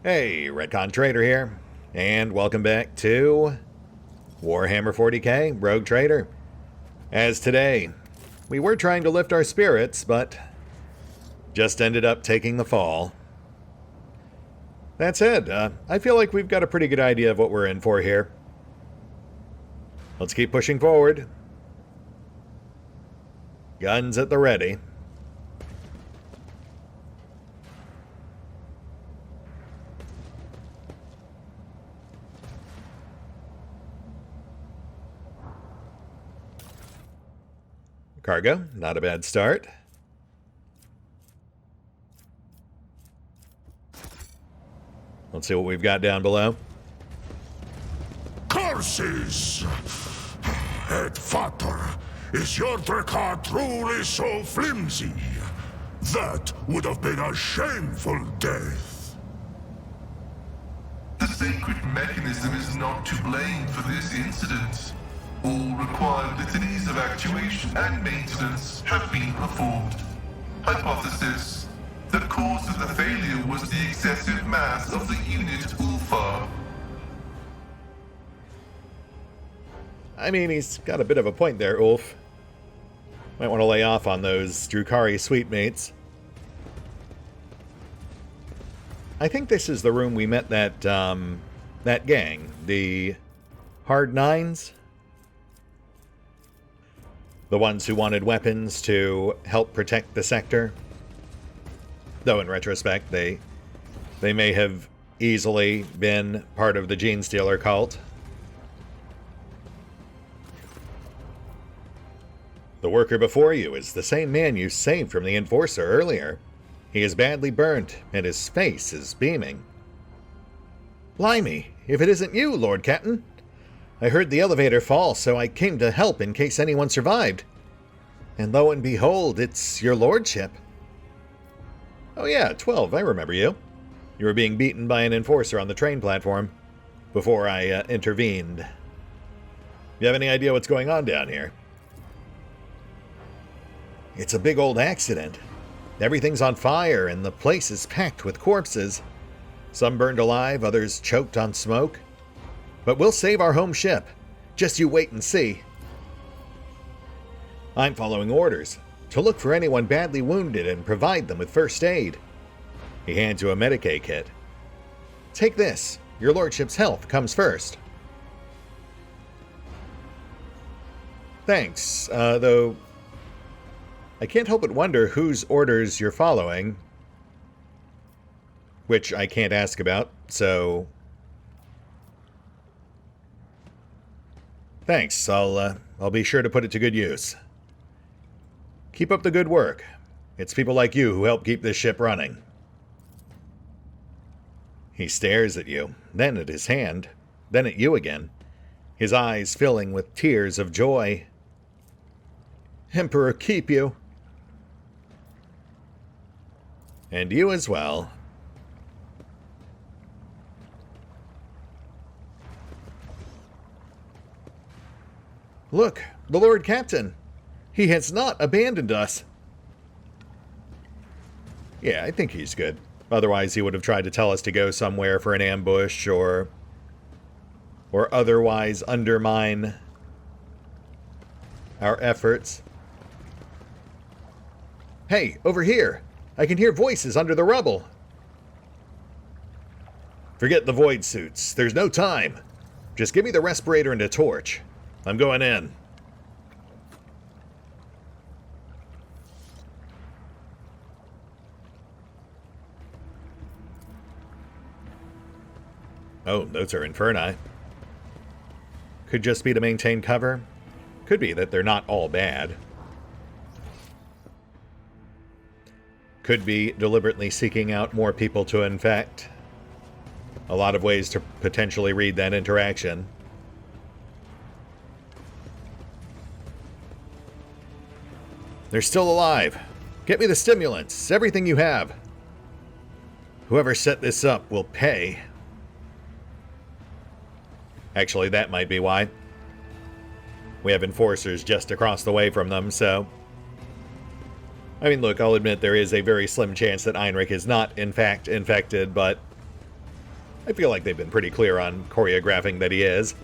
Hey, RetconRaider here, and welcome back to Warhammer 40k Rogue Trader. As today, we were trying to lift our spirits, but just ended up taking the fall. That said, I feel like we've got a pretty good idea of what we're in for here. Let's keep pushing forward. Guns at the ready. Cargo, not a bad start. Let's see what we've got down below. Curses! Head Vater, is your Drakiith truly so flimsy? That would have been a shameful death. The sacred mechanism is not to blame for this incident. All required litanies of actuation and maintenance have been performed. Hypothesis: the cause of the failure was the excessive mass of the unit Ulfa. I mean, he's got a bit of a point there, Ulf. Might want to lay off on those Drukhari sweetmates. I think this is the room we met that gang, the Hard Nines. The ones who wanted weapons to help protect the sector. Though in retrospect, they may have easily been part of the Gene Stealer cult. The worker before you is the same man you saved from the Enforcer earlier. He is badly burnt, and his face is beaming. Blimey, if it isn't you, Lord Captain! I heard the elevator fall, so I came to help in case anyone survived. And lo and behold, it's your lordship. Oh yeah, 12, I remember you. You were being beaten by an enforcer on the train platform before I intervened. You have any idea what's going on down here? It's a big old accident. Everything's on fire and the place is packed with corpses. Some burned alive, others choked on smoke. But we'll save our home ship. Just you wait and see. I'm following orders to look for anyone badly wounded and provide them with first aid. He hands you a Medicaid kit. Take this. Your lordship's health comes first. Thanks, though I can't help but wonder whose orders you're following. Which I can't ask about, so thanks, I'll be sure to put it to good use. Keep up the good work. It's people like you who help keep this ship running. He stares at you, then at his hand, then at you again, his eyes filling with tears of joy. Emperor keep you. And you as well. Look, the Lord Captain. He has not abandoned us. Yeah, I think he's good. Otherwise, he would have tried to tell us to go somewhere for an ambush or otherwise undermine our efforts. Hey, over here. I can hear voices under the rubble. Forget the void suits. There's no time. Just give me the respirator and a torch. I'm going in. Oh, those are Inferni. Could just be to maintain cover. Could be that they're not all bad. Could be deliberately seeking out more people to infect. A lot of ways to potentially read that interaction. They're still alive. Get me the stimulants, everything you have. Whoever set this up will pay. Actually, that might be why. We have enforcers just across the way from them, so I mean, look, I'll admit there is a very slim chance that Einrich is not, in fact, infected, but I feel like they've been pretty clear on choreographing that he is.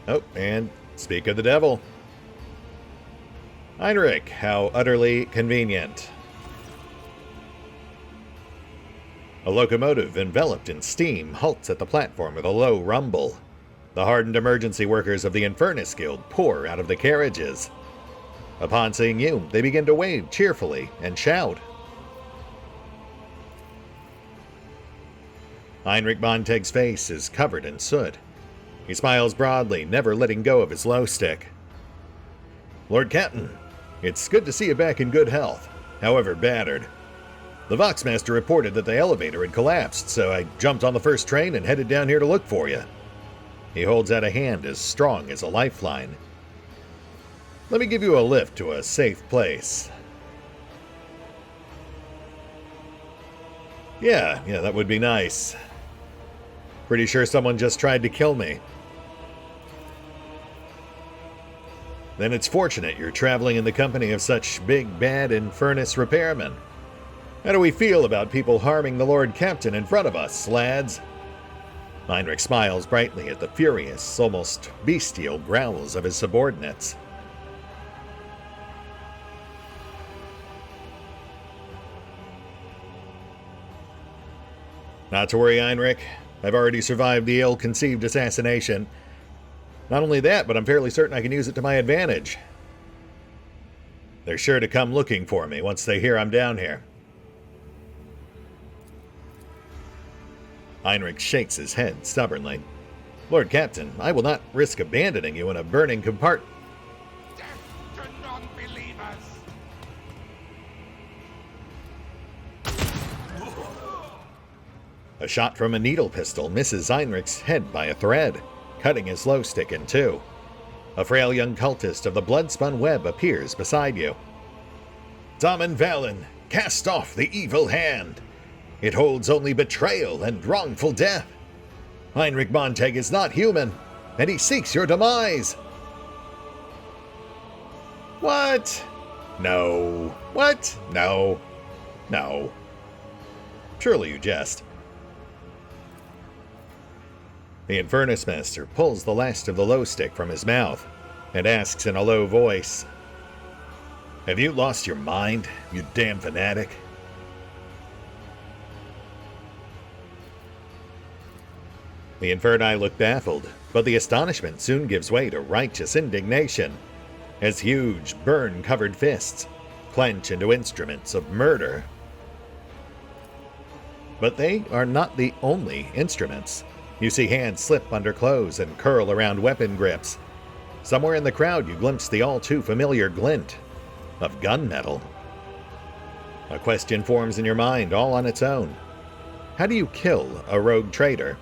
Oh, and speak of the devil. Heinrich, how utterly convenient. A locomotive enveloped in steam halts at the platform with a low rumble. The hardened emergency workers of the Infernus Guild pour out of the carriages. Upon seeing you, they begin to wave cheerfully and shout. Heinrich Bonteg's face is covered in soot. He smiles broadly, never letting go of his glow stick. Lord Captain, it's good to see you back in good health, however battered. The Voxmaster reported that the elevator had collapsed, so I jumped on the first train and headed down here to look for you. He holds out a hand as strong as a lifeline. Let me give you a lift to a safe place. Yeah, that would be nice. Pretty sure someone just tried to kill me. Then it's fortunate you're traveling in the company of such big, bad Infernus repairmen. How do we feel about people harming the Lord Captain in front of us, lads? Heinrich smiles brightly at the furious, almost bestial growls of his subordinates. Not to worry, Heinrich. I've already survived the ill-conceived assassination. Not only that, but I'm fairly certain I can use it to my advantage. They're sure to come looking for me once they hear I'm down here. Heinrich shakes his head stubbornly. Lord Captain, I will not risk abandoning you in a burning compartment. Death to non-believers! A shot from a needle pistol misses Heinrich's head by a thread, cutting his glow stick in two. A frail young cultist of the blood-spun web appears beside you. Damen Valen, cast off the evil hand. It holds only betrayal and wrongful death. Heinrich Montag is not human, and he seeks your demise. What? No. What? No. No. Surely you jest. The Infernus Master pulls the last of the glow stick from his mouth and asks in a low voice, Have you lost your mind, you damn fanatic? The Inferni look baffled, but the astonishment soon gives way to righteous indignation, as huge, burn-covered fists clench into instruments of murder. But they are not the only instruments. You see hands slip under clothes and curl around weapon grips. Somewhere in the crowd you glimpse the all-too-familiar glint of gunmetal. A question forms in your mind all on its own. How do you kill a rogue traitor?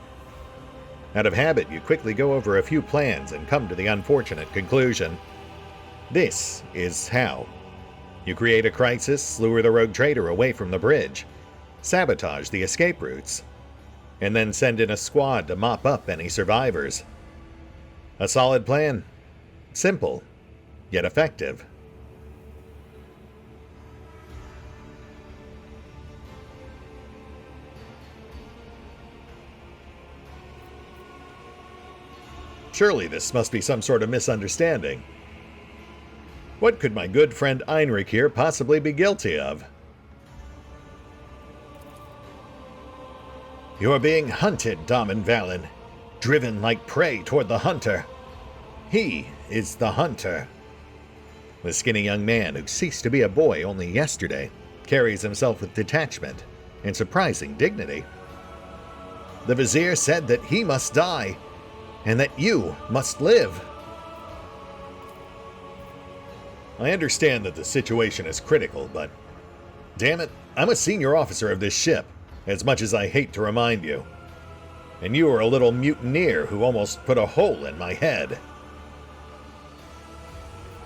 Out of habit, you quickly go over a few plans and come to the unfortunate conclusion. This is how. You create a crisis, lure the rogue traitor away from the bridge, sabotage the escape routes, and then send in a squad to mop up any survivors. A solid plan. Simple, yet effective. Surely this must be some sort of misunderstanding. What could my good friend Heinrich here possibly be guilty of? You are being hunted, Damen Valen, driven like prey toward the hunter. He is the hunter. The skinny young man who ceased to be a boy only yesterday carries himself with detachment and surprising dignity. The Vizier said that he must die, and that you must live. I understand that the situation is critical, but damn it, I'm a senior officer of this ship, as much as I hate to remind you. And you are a little mutineer who almost put a hole in my head.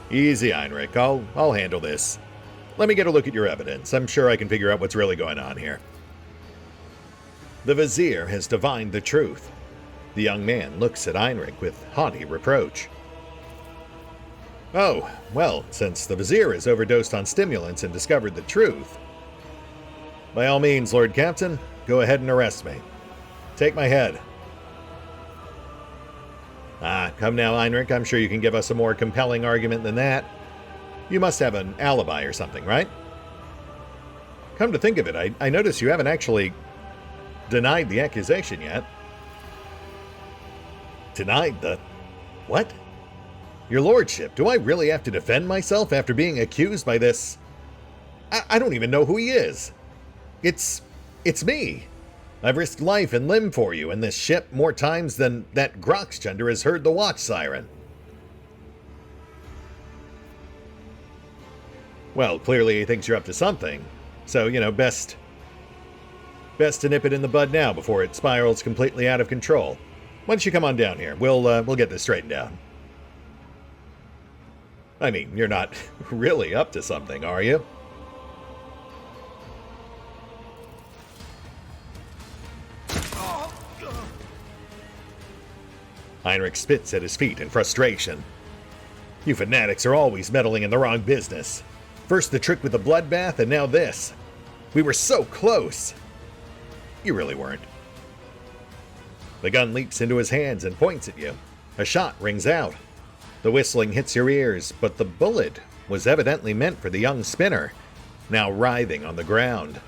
Easy, Heinrich. I'll handle this. Let me get a look at your evidence. I'm sure I can figure out what's really going on here. The Vizier has divined the truth. The young man looks at Heinrich with haughty reproach. Oh, well, since the Vizier has overdosed on stimulants and discovered the truth. By all means, Lord Captain, go ahead and arrest me. Take my head. Ah, come now, Heinrich. I'm sure you can give us a more compelling argument than that. You must have an alibi or something, right? Come to think of it, I notice you haven't actually denied the accusation yet. Denied the... what? Your lordship, do I really have to defend myself after being accused by this... I don't even know who he is. It's me. I've risked life and limb for you in this ship more times than that Groxgender has heard the watch siren. Well, clearly he thinks you're up to something. So, you know, best to nip it in the bud now before it spirals completely out of control. Why don't you come on down here? We'll get this straightened out. I mean, you're not really up to something, are you? Heinrich spits at his feet in frustration. You fanatics are always meddling in the wrong business. First the trick with the bloodbath, and now this. We were so close. You really weren't. The gun leaps into his hands and points at you. A shot rings out. The whistling hits your ears, but the bullet was evidently meant for the young spinner, now writhing on the ground.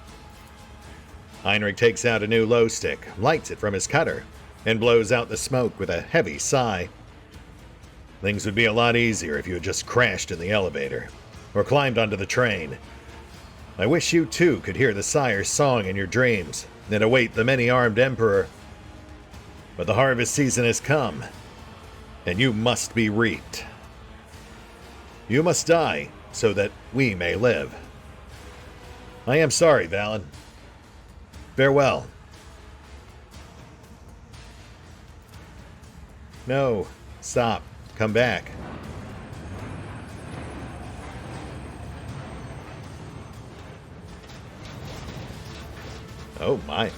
Heinrich takes out a new low stick, lights it from his cutter, and blows out the smoke with a heavy sigh. Things would be a lot easier if you had just crashed in the elevator, or climbed onto the train. I wish you too could hear the sire's song in your dreams, and await the many-armed emperor. But the harvest season has come, and you must be reaped. You must die so that we may live. I am sorry, Valen. Farewell. No, stop. Come back. Oh my.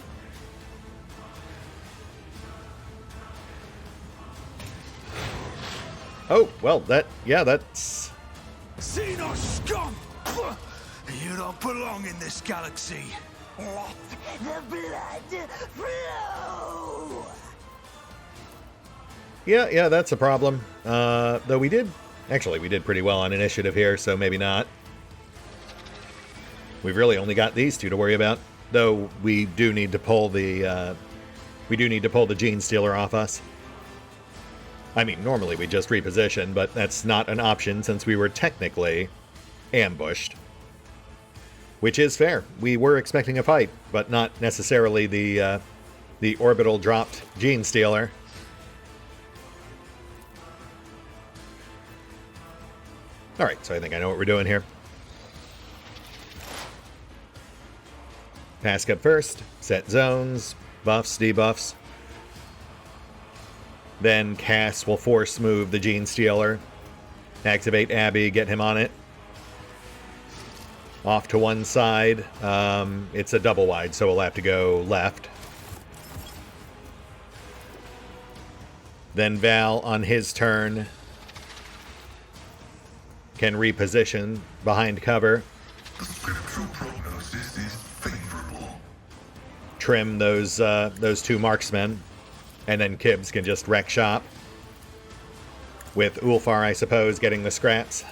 Oh, well, that's... Xeno scum! You don't belong in this galaxy. Let the blood flow! Yeah, that's a problem. Though we did pretty well on initiative here, so maybe not. We've really only got these two to worry about. Though we do need to pull the Gene Stealer off us. I mean, normally we just reposition, but that's not an option since we were technically ambushed. Which is fair. We were expecting a fight, but not necessarily the orbital dropped Gene Stealer. Alright, so I think I know what we're doing here. Task up first, set zones, buffs, debuffs. Then Cass will force move the Gene Stealer. Activate Abby, get him on it. Off to one side. It's a double wide, so we'll have to go left. Then Val, on his turn, can reposition behind cover. The spiritual prognosis is favorable. Trim those two marksmen. And then Kibbs can just wreck shop. With Ulfar, I suppose, getting the scraps.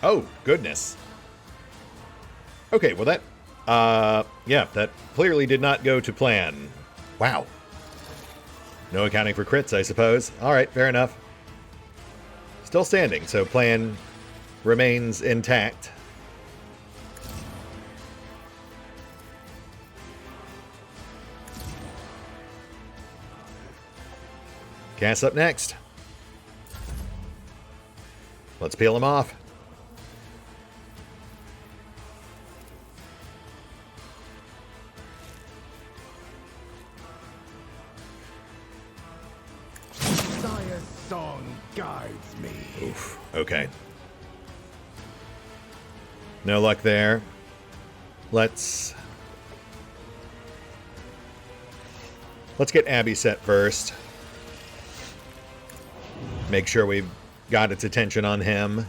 Oh, goodness. Okay, well that clearly did not go to plan. Wow. No accounting for crits, I suppose. Alright, fair enough. Still standing, so plan remains intact. Cass up next. Let's peel him off. Sire's song guides me. Oof, okay. No luck there. let's get Abby set first. Make sure we've got its attention on him.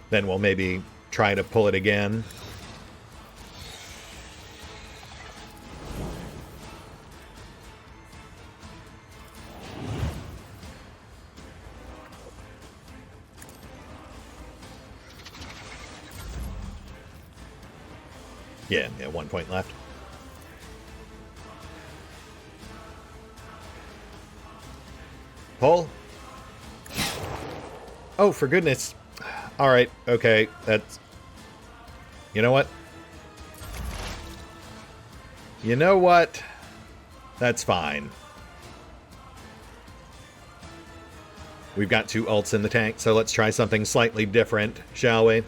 Then we'll maybe try to pull it again. Yeah, 1 point left. Pull. Oh, for goodness. All right, okay, that's... You know what? You know what? That's fine. We've got 2 ults in the tank, so let's try something slightly different, shall we?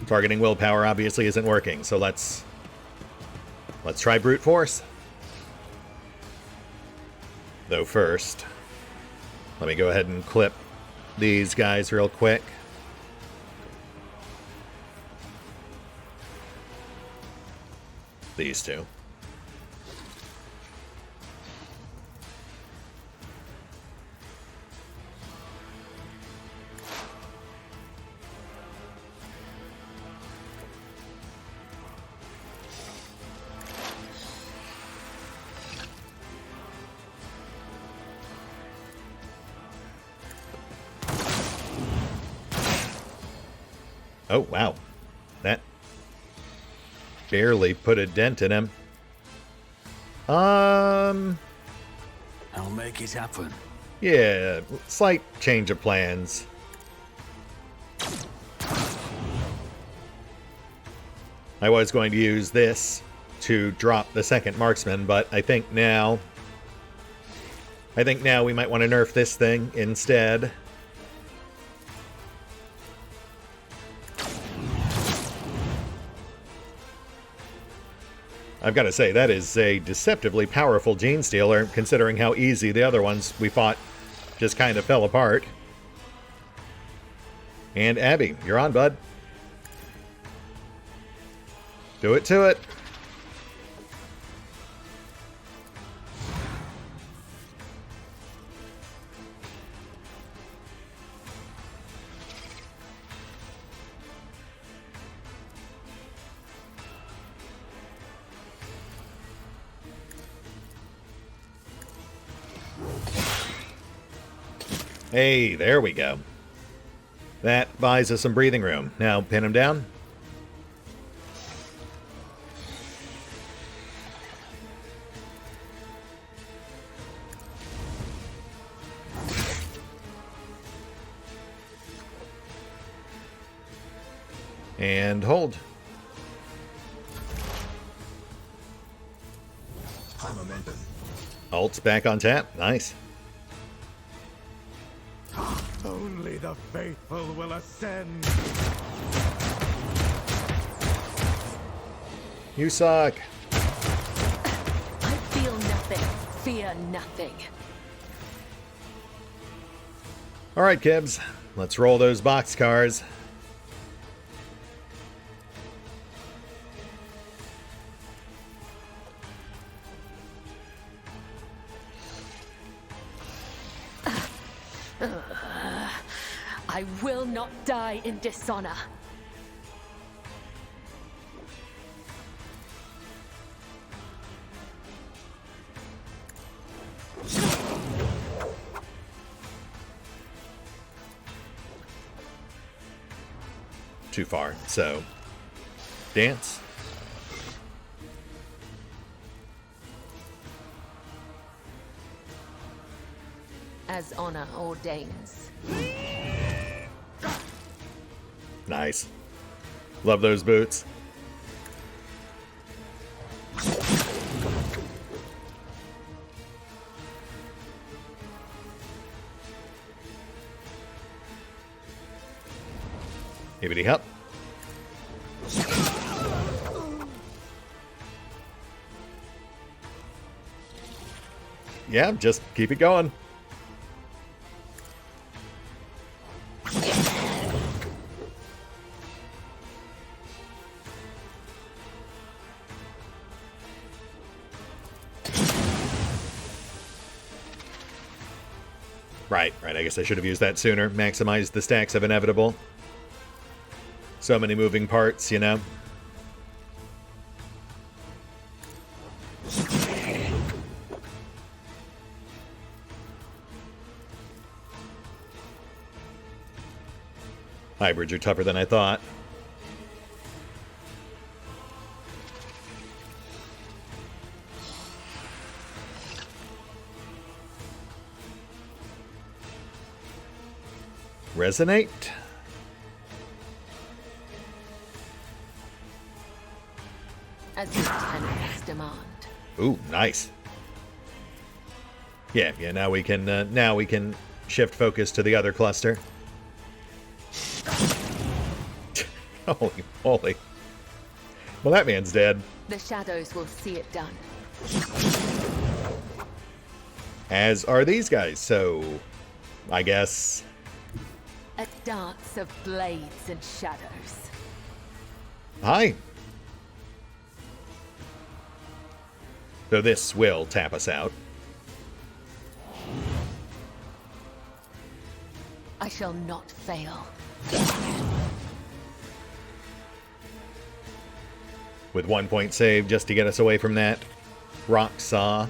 Targeting willpower obviously isn't working, so let's try brute force. Though first, let me go ahead and clip these guys real quick. These 2. Oh, wow. That barely put a dent in him. I'll make it happen. Yeah, slight change of plans. I was going to use this to drop the second marksman, but I think now we might want to nerf this thing instead. I've got to say, that is a deceptively powerful Gene Stealer, considering how easy the other ones we fought just kind of fell apart. And Abby, you're on, bud. Do it to it. Hey, there we go. That buys us some breathing room. Now, pin him down. And hold. High momentum. Ult's back on tap. Nice. Only the faithful will ascend. You suck. I feel nothing. Fear nothing. All right, Kibs. Let's roll those boxcars. I will not die in dishonor. Too far, so dance. As honor ordains. Nice. Love those boots. Hibbity hop. Yeah, just keep it going. Right. I guess I should have used that sooner. Maximize the stacks of inevitable. So many moving parts, you know? Hybrids are tougher than I thought. Resonate. As your tenants demand. Ooh, nice. Yeah. Now we can shift focus to the other cluster. Holy moly! Well, that man's dead. The shadows will see it done. As are these guys. So, I guess. A dance of blades and shadows. Hi. So this will tap us out. I shall not fail. With 1 point save just to get us away from that rock saw.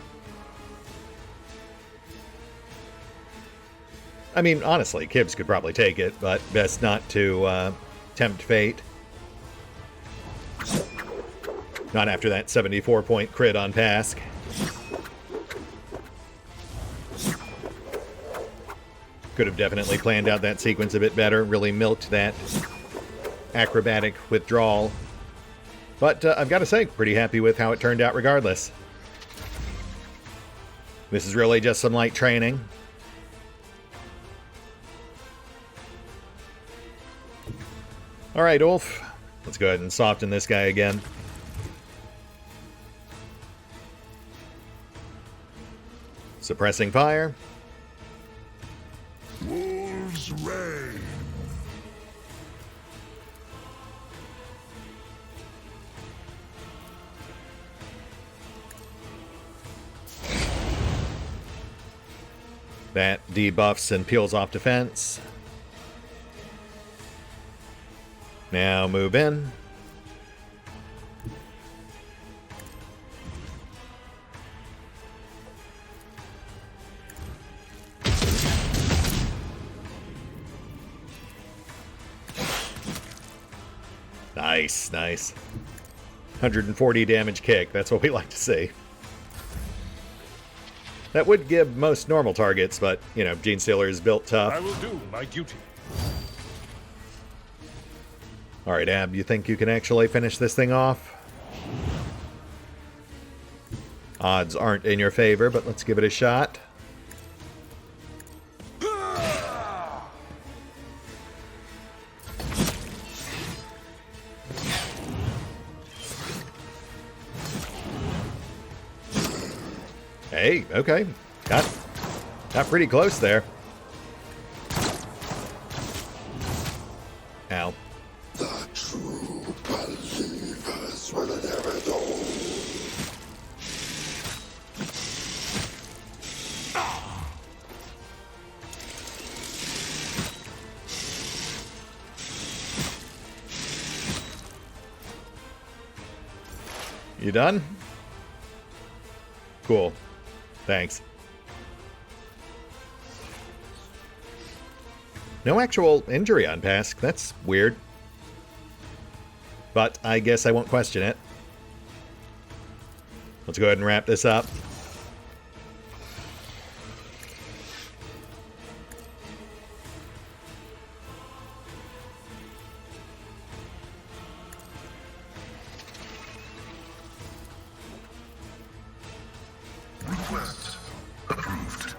I mean, honestly, Kibbs could probably take it, but best not to tempt fate. Not after that 74-point crit on Pask. Could have definitely planned out that sequence a bit better, really milked that acrobatic withdrawal. But I've got to say, pretty happy with how it turned out regardless. This is really just some light training. All right, Ulf. Let's go ahead and soften this guy again. Suppressing fire. Wolves reign. That debuffs and peels off defense. Now move in. Nice, nice. 140 damage kick. That's what we like to see. That would give most normal targets, but, you know, Gene Stealer is built tough. I will do my duty. All right, Ab, you think you can actually finish this thing off? Odds aren't in your favor, but let's give it a shot. Hey, okay. Got pretty close there. Ow. The true believers will inherit all. You done? Cool. Thanks. No actual injury on Pask. That's weird. But I guess I won't question it. Let's go ahead and wrap this up. Request approved.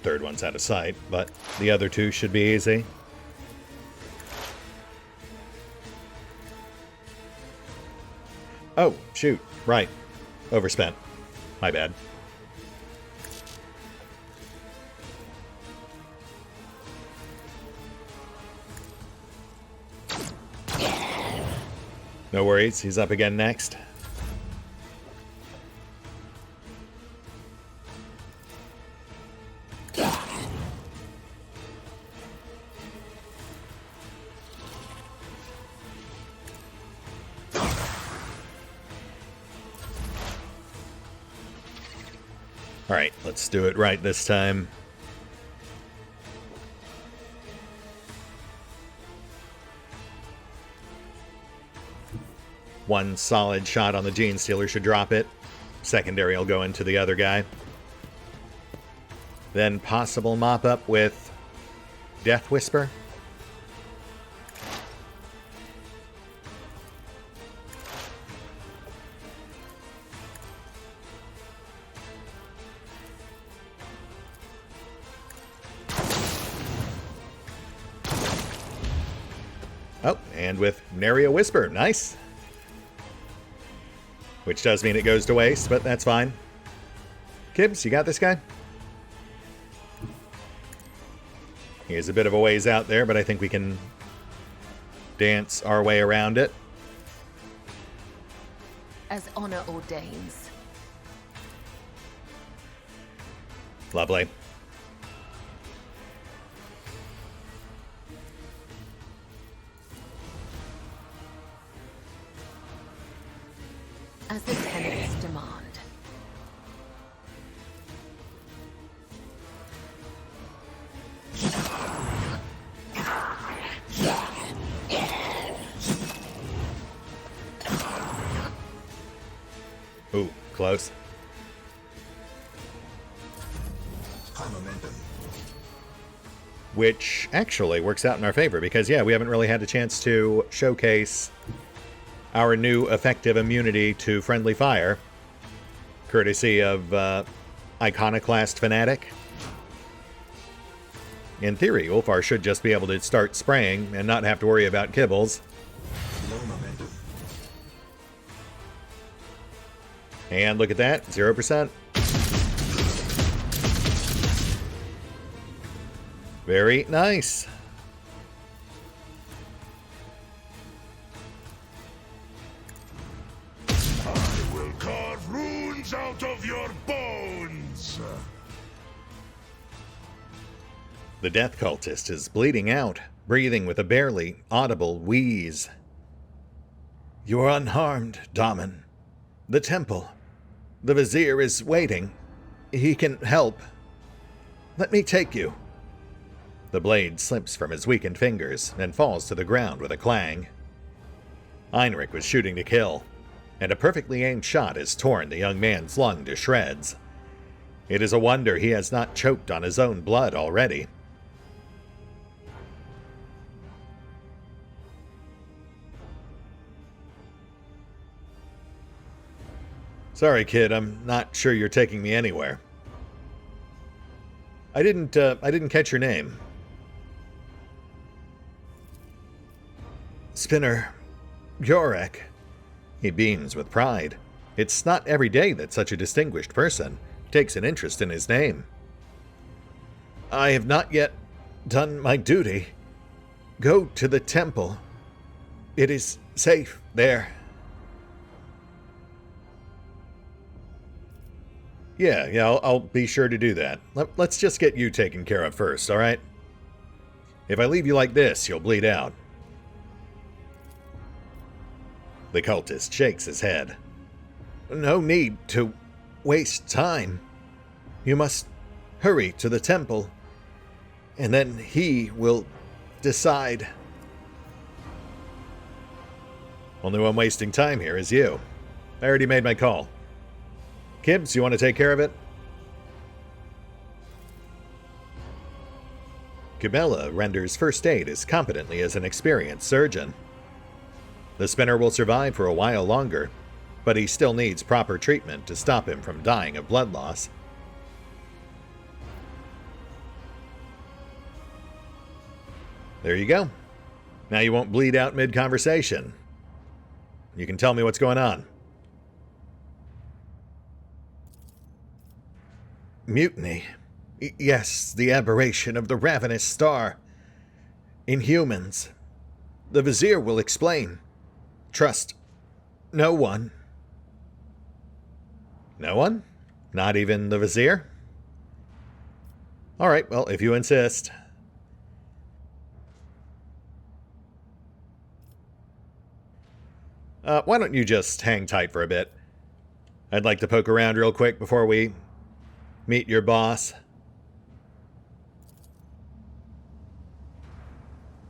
third one's out of sight, but the other two should be easy. Oh, shoot. Right. Overspent. My bad. No worries, he's up again next. Alright, let's do it right this time. One solid shot on the Gene Stealer should drop it. Secondary will go into the other guy. Then possible mop-up with Death Whisper. Oh, and with Nary a Whisper. Nice. Which does mean it goes to waste, but that's fine. Kibbs, you got this guy? He is a bit of a ways out there, but I think we can dance our way around it. As honor ordains. Lovely. As the tenets demand. Ooh, close. Which actually works out in our favor because, yeah, we haven't really had a chance to showcase our new effective immunity to friendly fire, courtesy of Iconoclast Fanatic. In theory, Ulfar should just be able to start spraying and not have to worry about kibbles. And look at that, 0%. Very nice. I will carve runes out of your bones! The Death Cultist is bleeding out, breathing with a barely audible wheeze. You are unharmed, Daman. The temple. The Vizier is waiting. He can help. Let me take you. The blade slips from his weakened fingers and falls to the ground with a clang. Heinrich was shooting to kill, and a perfectly aimed shot has torn the young man's lung to shreds. It is a wonder he has not choked on his own blood already. Sorry, kid, I'm not sure you're taking me anywhere. I didn't catch your name. Spinner Yorek. He beams with pride. It's not every day that such a distinguished person takes an interest in his name. I have not yet done my duty. Go to the temple. It is safe there. Yeah, I'll be sure to do that. Let's just get you taken care of first, alright? If I leave you like this, you'll bleed out. The cultist shakes his head. No need to waste time. You must hurry to the temple, and then he will decide. Only one wasting time here is you. I already made my call. Kibbs, you want to take care of it? Cabela renders first aid as competently as an experienced surgeon. The spinner will survive for a while longer, but he still needs proper treatment to stop him from dying of blood loss. There you go. Now you won't bleed out mid-conversation. You can tell me what's going on. Mutiny. Yes, the aberration of the ravenous star. Inhumans. The Vizier will explain. Trust no one. No one? Not even the Vizier? Alright, well, if you insist. Why don't you just hang tight for a bit? I'd like to poke around real quick before we meet your boss.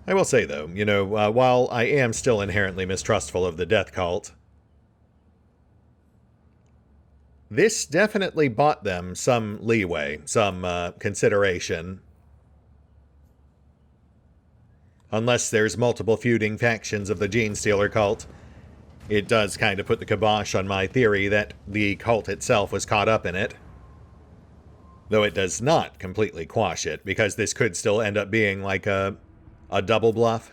I will say, though, you know, while I am still inherently mistrustful of the death cult, this definitely bought them some leeway, some consideration. Unless there's multiple feuding factions of the Gene Stealer cult, it does kind of put the kibosh on my theory that the cult itself was caught up in it. Though it does not completely quash it, because this could still end up being like a double bluff.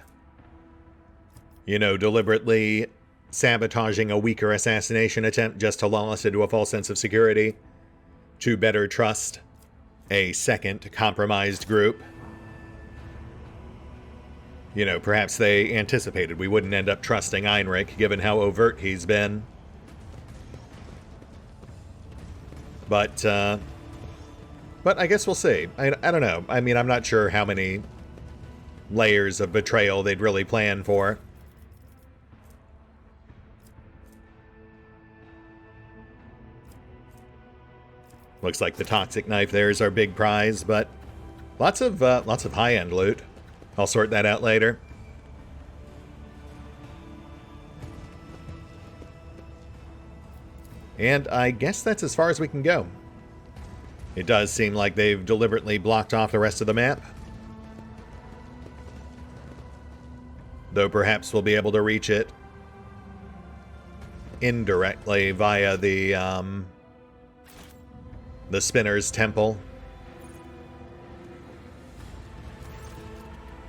You know, deliberately sabotaging a weaker assassination attempt just to lull us into a false sense of security, to better trust a second compromised group. You know, perhaps they anticipated we wouldn't end up trusting Heinrich, given how overt he's been. But I guess we'll see. I don't know. I mean, I'm not sure how many layers of betrayal they'd really plan for. Looks like the toxic knife there is our big prize, but lots of high-end loot. I'll sort that out later. And I guess that's as far as we can go. It does seem like they've deliberately blocked off the rest of the map. Though perhaps we'll be able to reach it indirectly via the Spinner's Temple.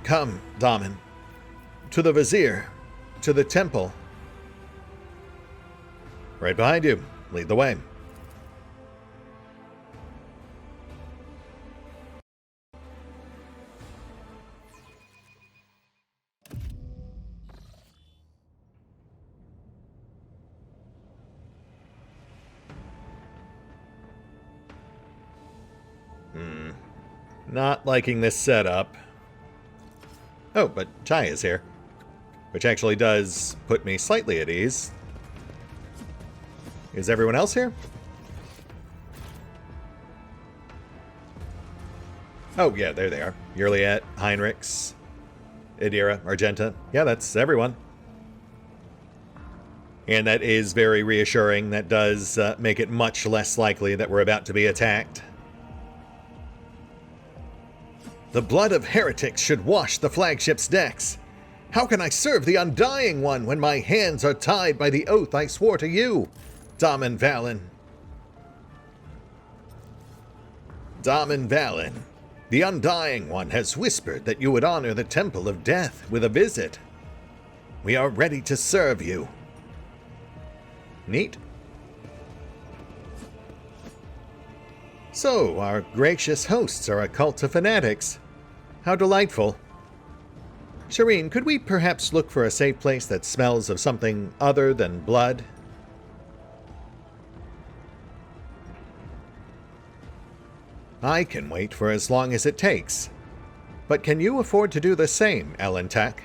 Come, Damen. To the Vizier. To the Temple. Right behind you. Lead the way. Not liking this setup. Oh, but Chai is here. Which actually does put me slightly at ease. Is everyone else here? Oh, yeah, there they are. Yurliet, Heinrichs, Idira, Argenta. Yeah, that's everyone. And that is very reassuring. That does make it much less likely that we're about to be attacked. The blood of heretics should wash the flagship's decks. How can I serve the Undying One when my hands are tied by the oath I swore to you, Damen Valen? Damen Valen, the Undying One has whispered that you would honor the Temple of Death with a visit. We are ready to serve you. Neat. So, our gracious hosts are a cult of fanatics. How delightful. Shireen, could we perhaps look for a safe place that smells of something other than blood? I can wait for as long as it takes. But can you afford to do the same, Elentak?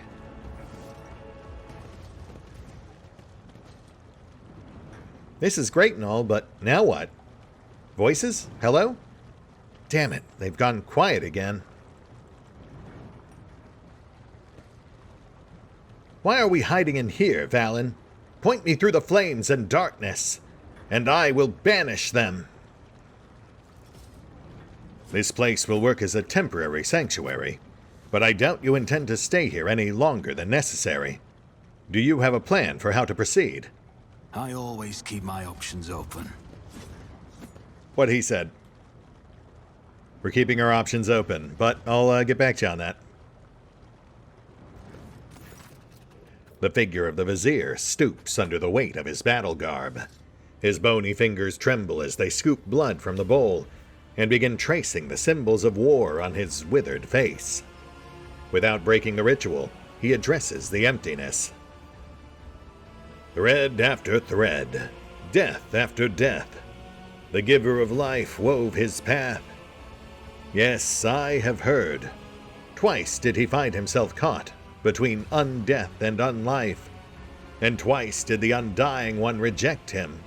This is great and all, but now what? Voices? Hello? Damn it, they've gone quiet again. Why are we hiding in here, Valen? Point me through the flames and darkness, and I will banish them. This place will work as a temporary sanctuary, but I doubt you intend to stay here any longer than necessary. Do you have a plan for how to proceed? I always keep my options open. What he said. We're keeping our options open, but I'll get back to you on that. The figure of the Vizier stoops under the weight of his battle garb. His bony fingers tremble as they scoop blood from the bowl and begin tracing the symbols of war on his withered face. Without breaking the ritual, he addresses the emptiness. Thread after thread, death after death, the giver of life wove his path. Yes, I have heard. Twice did he find himself caught between undeath and unlife, and twice did the undying one reject him,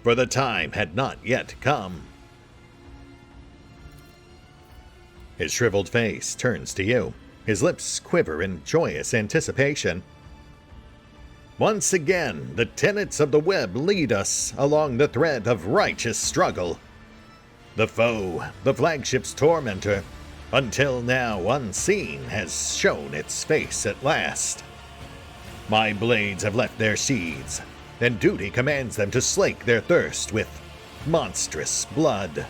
for the time had not yet come. His shriveled face turns to you. His lips quiver in joyous anticipation. Once again, the tenets of the web lead us along the thread of righteous struggle. The foe, the flagship's tormentor, until now unseen, has shown its face at last. My blades have left their sheaths, and duty commands them to slake their thirst with monstrous blood.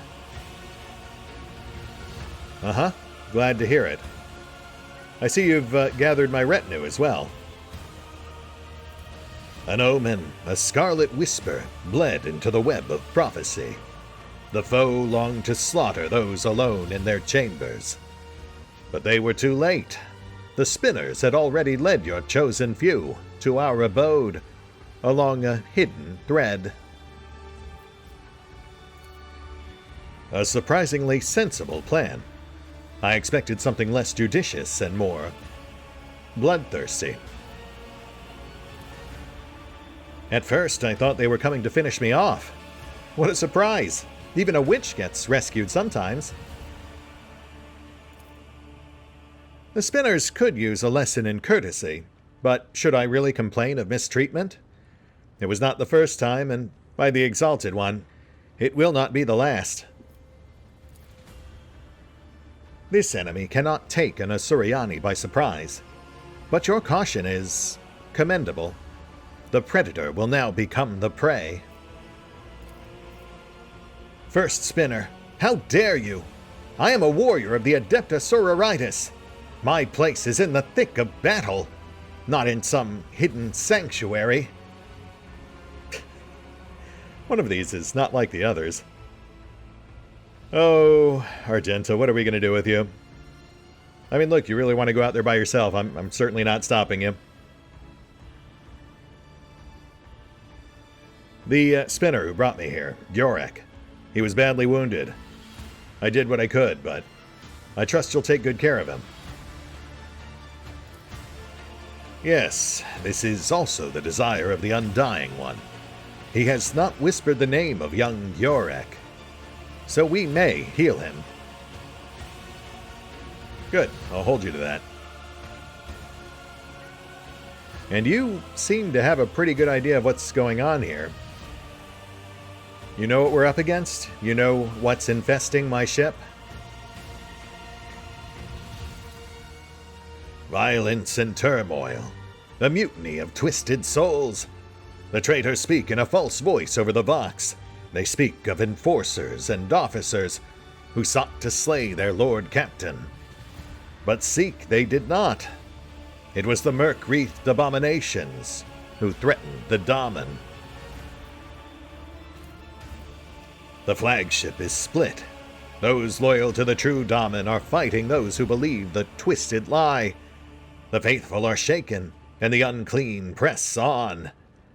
Glad to hear it. I see you've gathered my retinue as well. An omen, a scarlet whisper, bled into the web of prophecy. The foe longed to slaughter those alone in their chambers. But they were too late. The spinners had already led your chosen few to our abode, along a hidden thread. A surprisingly sensible plan. I expected something less judicious and more bloodthirsty. At first, I thought they were coming to finish me off. What a surprise! Even a witch gets rescued sometimes. The spinners could use a lesson in courtesy, but should I really complain of mistreatment? It was not the first time, and by the Exalted One, it will not be the last. This enemy cannot take an Asuryani by surprise, but your caution is commendable. The predator will now become the prey. First Spinner, how dare you? I am a warrior of the Adepta Sororitas. My place is in the thick of battle, not in some hidden sanctuary. One of these is not like the others. Oh, Argenta, what are we going to do with you? I mean, look, you really want to go out there by yourself. I'm certainly not stopping you. The spinner who brought me here, Yorek, he was badly wounded. I did what I could, but I trust you'll take good care of him. Yes, this is also the desire of the Undying One. He has not whispered the name of young Yorek, so we may heal him. Good, I'll hold you to that. And you seem to have a pretty good idea of what's going on here. You know what we're up against? You know what's infesting my ship? Violence and turmoil. A mutiny of twisted souls. The traitors speak in a false voice over the Vox. They speak of enforcers and officers who sought to slay their Lord Captain. But seek they did not. It was the murk-wreathed abominations who threatened the Daemon. The flagship is split. Those loyal to the true Daemon are fighting those who believe the twisted lie. The faithful are shaken, and the unclean press on,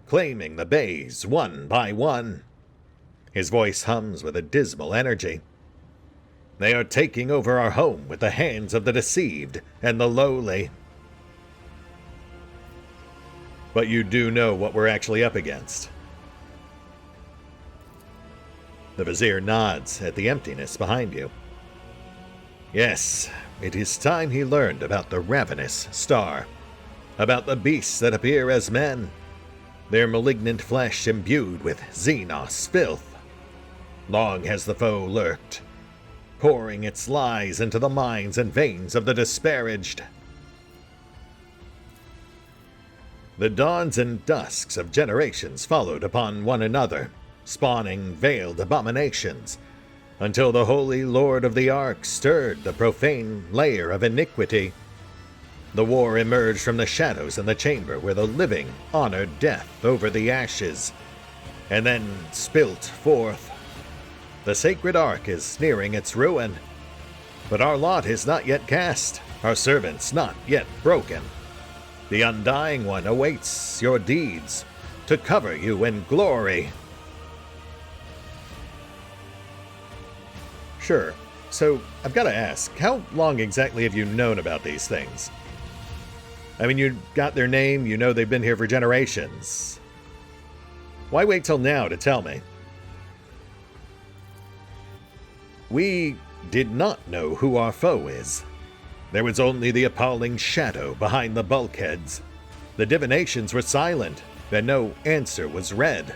claiming the bays one by one. His voice hums with a dismal energy. They are taking over our home with the hands of the deceived and the lowly. But you do know what we're actually up against. The Vizier nods at the emptiness behind you. Yes, it is time he learned about the ravenous star, about the beasts that appear as men, their malignant flesh imbued with Xenos filth. Long has the foe lurked, pouring its lies into the minds and veins of the disparaged. The dawns and dusks of generations followed upon one another, spawning veiled abominations, until the Holy Lord of the Ark stirred the profane layer of iniquity. The war emerged from the shadows in the chamber where the living honored death over the ashes, and then spilt forth. The sacred ark is nearing its ruin, but our lot is not yet cast, our servants not yet broken. The Undying One awaits your deeds to cover you in glory. Sure. So, I've got to ask, how long exactly have you known about these things? I mean, you got their name, you know they've been here for generations. Why wait till now to tell me? We did not know who our foe is. There was only the appalling shadow behind the bulkheads. The divinations were silent, and no answer was read.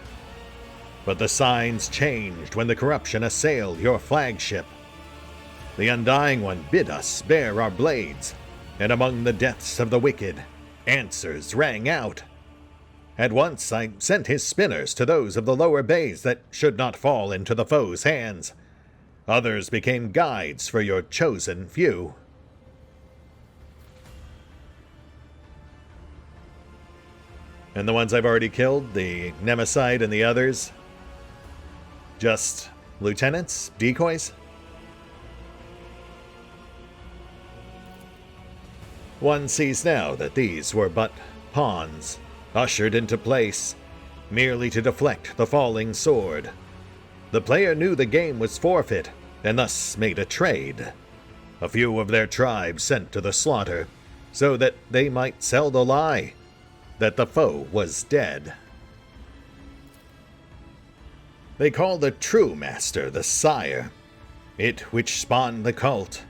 But the signs changed when the corruption assailed your flagship. The Undying One bid us bare our blades, and among the deaths of the wicked, answers rang out. At once I sent his spinners to those of the lower bays that should not fall into the foe's hands. Others became guides for your chosen few. And the ones I've already killed, the Nemesite and the others, just lieutenants? Decoys? One sees now that these were but pawns, ushered into place, merely to deflect the falling sword. The player knew the game was forfeit, and thus made a trade. A few of their tribe sent to the slaughter, so that they might sell the lie that the foe was dead. They call the true master the Sire, it which spawned the cult,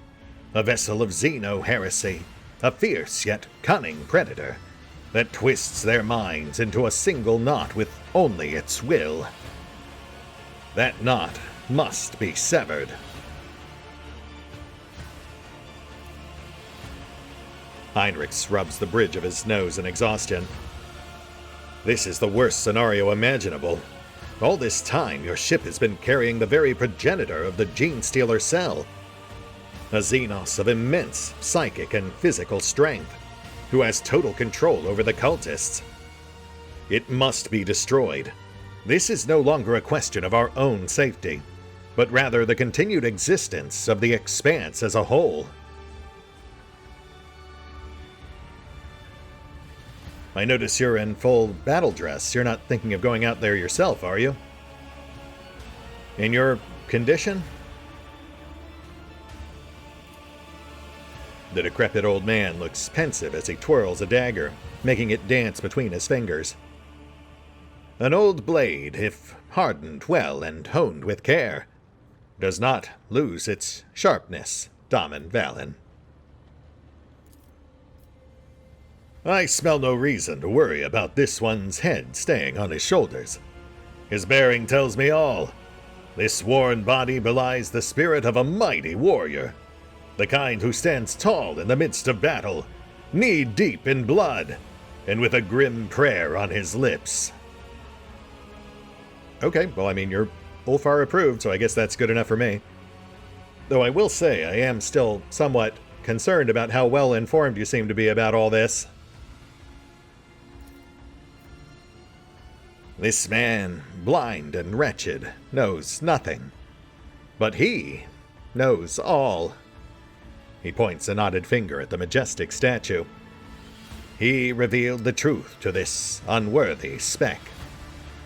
a vessel of Xeno heresy, a fierce yet cunning predator that twists their minds into a single knot with only its will. That knot must be severed. Heinrich rubs the bridge of his nose in exhaustion. This is the worst scenario imaginable. All this time, your ship has been carrying the very progenitor of the Gene Stealer cell. A Xenos of immense psychic and physical strength, who has total control over the cultists. It must be destroyed. This is no longer a question of our own safety, but rather the continued existence of the Expanse as a whole. I notice you're in full battle dress. You're not thinking of going out there yourself, are you? In your condition? The decrepit old man looks pensive as he twirls a dagger, making it dance between his fingers. An old blade, if hardened well and honed with care, does not lose its sharpness, Daman Valen. I smell no reason to worry about this one's head staying on his shoulders. His bearing tells me all. This worn body belies the spirit of a mighty warrior, the kind who stands tall in the midst of battle, knee-deep in blood, and with a grim prayer on his lips. Okay, well, I mean, you're Ulfar approved, so I guess that's good enough for me. Though I will say, I am still somewhat concerned about how well informed you seem to be about all this. This man, blind and wretched, knows nothing. But he knows all. He points a knotted finger at the majestic statue. He revealed the truth to this unworthy speck,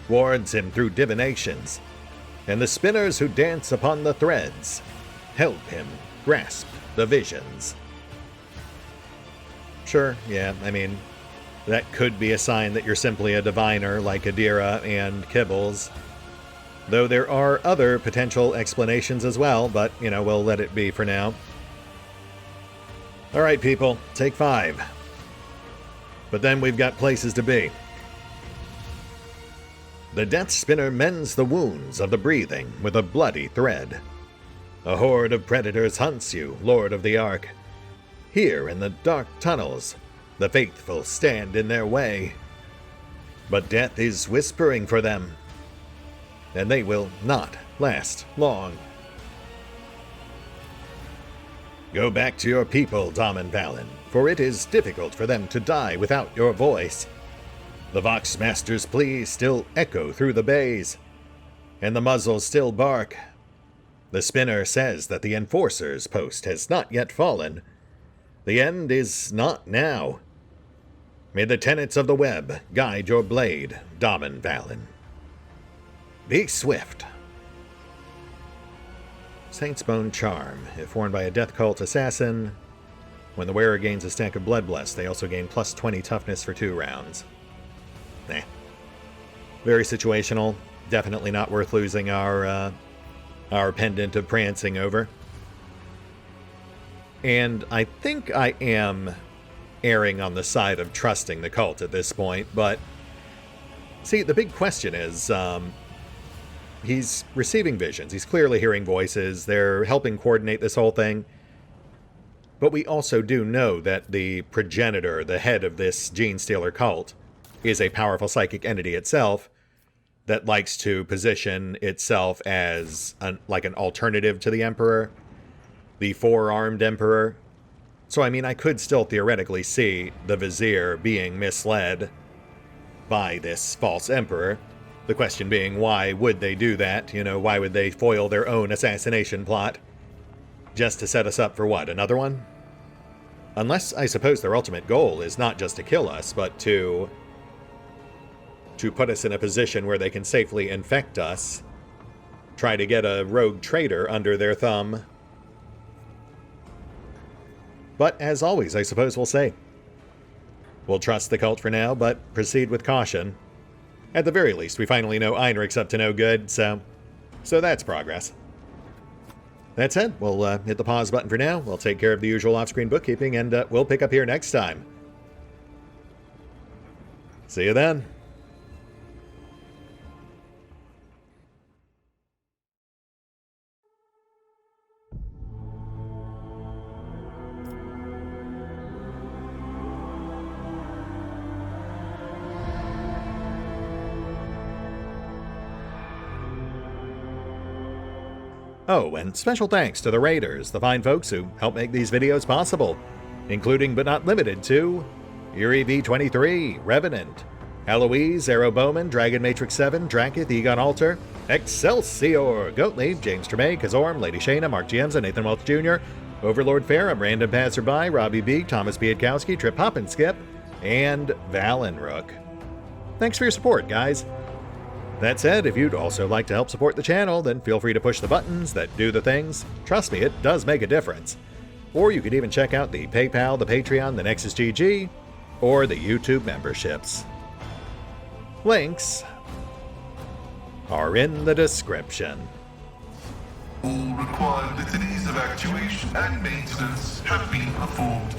wards him through divinations, and the spinners who dance upon the threads help him grasp the visions. Sure, yeah, I mean, that could be a sign that you're simply a diviner like Adira and Kibbles. Though there are other potential explanations as well, but, we'll let it be for now. Alright, people, take 5. But then we've got places to be. The Death Spinner mends the wounds of the breathing with a bloody thread. A horde of predators hunts you, Lord of the Ark. Here in the dark tunnels, the faithful stand in their way. But death is whispering for them, and they will not last long. Go back to your people, Dom and Valen, for it is difficult for them to die without your voice. The Voxmaster's pleas still echo through the bays, and the muzzles still bark. The spinner says that the Enforcer's post has not yet fallen. The end is not now. May the tenets of the web guide your blade, Dom and Valen. Be swift. Saint's Bone Charm. If worn by a Death Cult assassin, when the wearer gains a stack of Bloodbless, they also gain plus 20 toughness for 2 rounds. Very situational. Definitely not worth losing our pendant of prancing over. And I think I am erring on the side of trusting the cult at this point, but see, the big question is, he's receiving visions. He's clearly hearing voices. They're helping coordinate this whole thing. But we also do know that the progenitor, the head of this Gene Stealer cult, is a powerful psychic entity itself that likes to position itself as like an alternative to the Emperor, the four-armed Emperor. So, I mean, I could still theoretically see the Vizier being misled by this false Emperor. The question being, why would they do that? You know, why would they foil their own assassination plot? Just to set us up for what, another one? Unless, I suppose, their ultimate goal is not just to kill us, but to put us in a position where they can safely infect us, try to get a rogue traitor under their thumb. But, as always, I suppose we'll say, we'll trust the cult for now, but proceed with caution. At the very least, we finally know Einrich's up to no good, so that's progress. That said, we'll hit the pause button for now. We'll take care of the usual off-screen bookkeeping, and we'll pick up here next time. See you then. Oh, and special thanks to the Raiders, the fine folks who help make these videos possible, including but not limited to Erie V23, Revenant, Alois, Arrow Bowman, Dragon Matrix 7, Drakiith, EgonAlter, Exsellsior, Gottlieb, James Trimmier, Kazorm, Lady Shayna, Mark Giemza, Nathan Welch Jr., OverlordPherom, RandomPassrby, RobbyB, Tomasz Piątkowski, Triphoppenskip, and Valinrook. Thanks for your support, guys. That said, if you'd also like to help support the channel, then feel free to push the buttons that do the things. Trust me, it does make a difference. Or you could even check out the PayPal, the Patreon, the Nexus GG, or the YouTube memberships. Links are in the description. All required litanies of actuation and maintenance have been performed.